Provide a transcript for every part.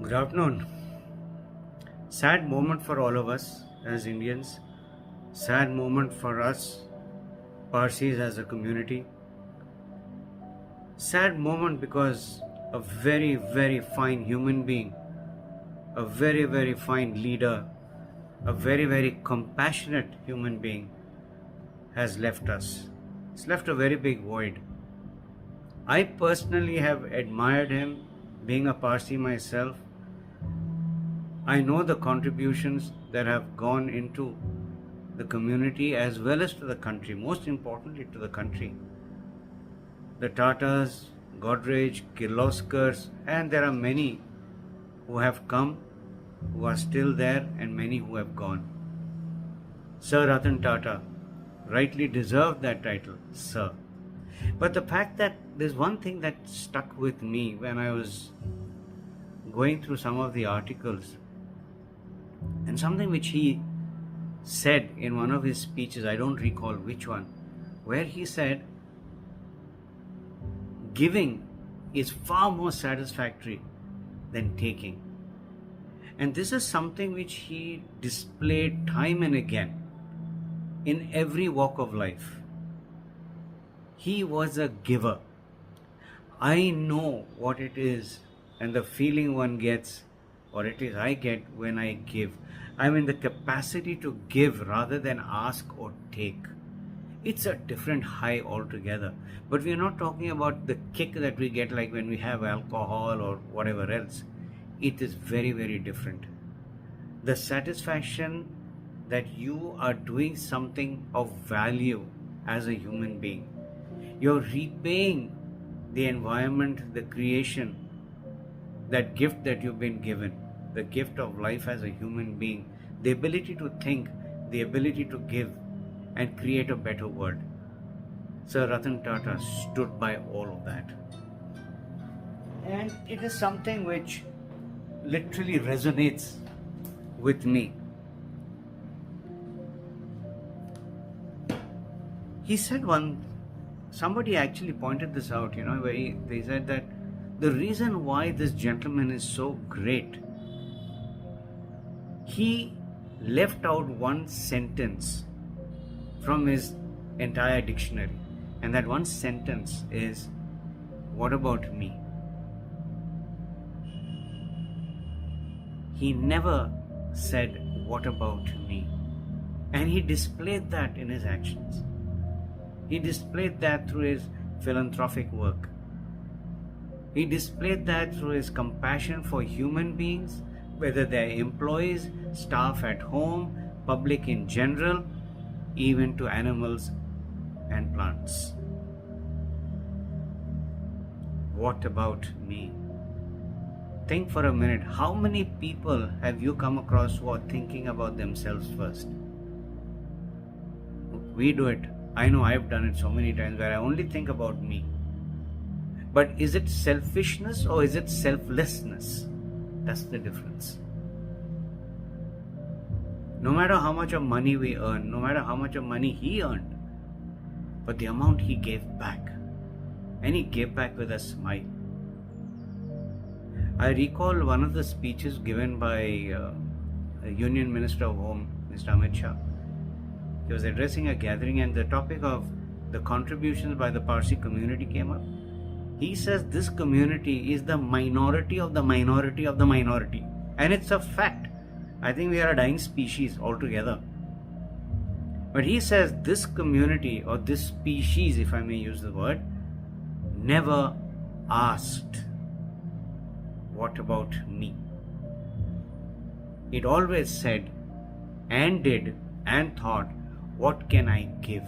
Good afternoon. Sad moment for all of us as Indians. Sad moment for us, Parsis as a community. Sad moment because a very, very fine human being, a very, very fine leader, a very, very compassionate human being has left us. It's left a very big void. I personally have admired him, being a Parsi myself. I know the contributions that have gone into the community as well as to the country, most importantly to the country. The Tatas, Godrej, Kirloskars, and there are many who have come, who are still there, and many who have gone. Sir Ratan Tata rightly deserved that title, Sir. But the fact that there's one thing that stuck with me when I was going through some of the articles, and something which he said in one of his speeches, I don't recall which one, where he said, giving is far more satisfactory than taking. And this is something which he displayed time and again in every walk of life. He was a giver. I know what it is and the feeling one gets, or it is I get when I give. I'm in the capacity to give rather than ask or take. It's a different high altogether. But we're not talking about the kick that we get like when we have alcohol or whatever else. It is very, very different. The satisfaction that you are doing something of value as a human being. You're repaying the environment, the creation, that gift that you've been given, the gift of life as a human being, the ability to think, the ability to give and create a better world. Sir Ratan Tata stood by all of that. And it is something which literally resonates with me. He said somebody actually pointed this out, where they said that the reason why this gentleman is so great, he left out one sentence from his entire dictionary, and that one sentence is, what about me? He never said, what about me? And he displayed that in his actions. He displayed that through his philanthropic work. He displayed that through his compassion for human beings, whether they're employees, staff at home, public in general, even to animals and plants. What about me? Think for a minute, how many people have you come across who are thinking about themselves first? We do it. I know I've done it so many times where I only think about me. But is it selfishness or is it selflessness? That's the difference. No matter how much of money we earn, no matter how much of money he earned, but the amount he gave back, and he gave back with a smile. I recall one of the speeches given by Union Minister of Home, Mr. Amit Shah. He was addressing a gathering and the topic of the contributions by the Parsi community came up. He says this community is the minority of the minority of the minority. And it's a fact. I think we are a dying species altogether. But he says this community or this species, if I may use the word, never asked, what about me? It always said and did and thought, what can I give?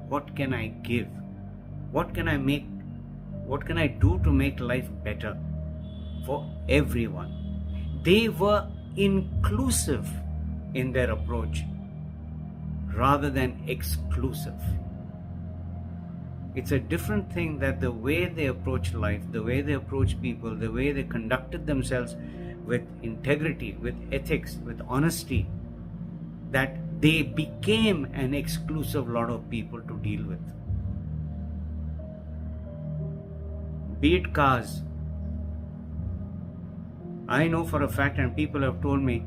What can I give? What can I make? What can I do to make life better for everyone? They were inclusive in their approach rather than exclusive. It's a different thing that the way they approach life, the way they approach people, the way they conducted themselves with integrity, with ethics, with honesty, that they became an exclusive lot of people to deal with. Be it cars, I know for a fact, and people have told me,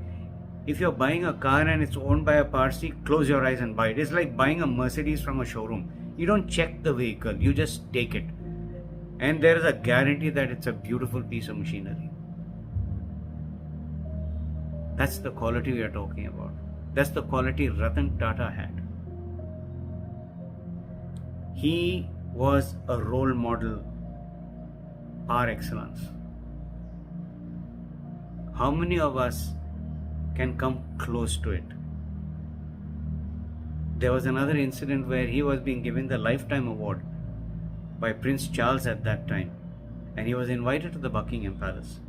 if you're buying a car and it's owned by a Parsi, close your eyes and buy it. It's like buying a Mercedes from a showroom. You don't check the vehicle, you just take it. And there is a guarantee that it's a beautiful piece of machinery. That's the quality we are talking about. That's the quality Ratan Tata had. He was a role model par excellence. How many of us can come close to it? There was another incident where he was being given the Lifetime Award by Prince Charles at that time, and he was invited to the Buckingham Palace.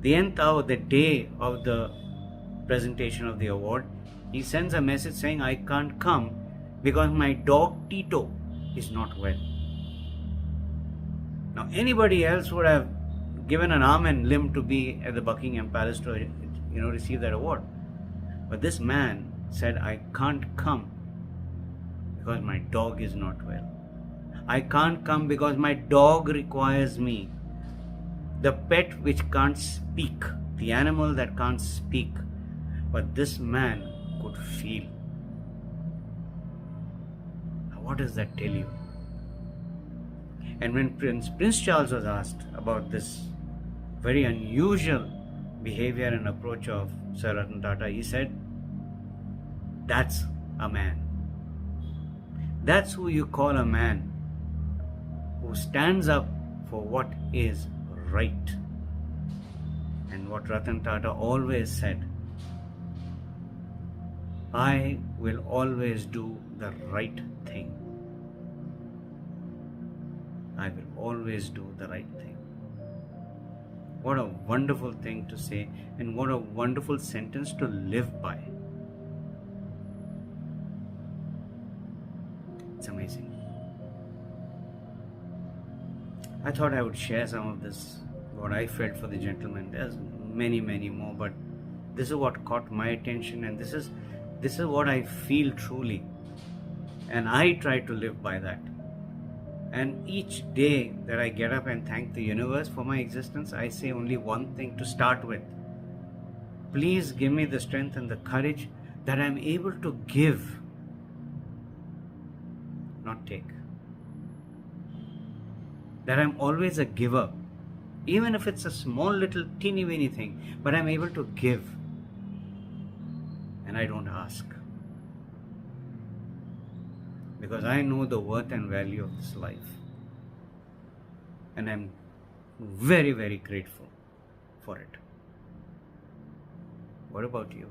The nth hour, the day of the presentation of the award, he sends a message saying, I can't come because my dog Tito is not well. Now, anybody else would have given an arm and limb to be at the Buckingham Palace to receive that award. But this man said, I can't come because my dog is not well. I can't come because my dog requires me. The pet which can't speak, the animal that can't speak, but this man could feel. What does that tell you? And when Prince Charles was asked about this very unusual behavior and approach of Sir Ratan Tata, he said, that's a man. That's who you call a man who stands up for what is right. And what Ratan Tata always said, I will always do the right thing. I will always do the right thing. What a wonderful thing to say, and what a wonderful sentence to live by. It's amazing. I thought I would share some of this, what I felt for the gentleman. There's many, many more, but this is what caught my attention, and this is what I feel truly. And I try to live by that. And each day that I get up and thank the universe for my existence, I say only one thing to start with. Please give me the strength and the courage that I'm able to give, not take. That I'm always a giver, even if it's a small little teeny weeny thing, but I'm able to give, and I don't ask, because I know the worth and value of this life, and I'm very, very grateful for it. What about you?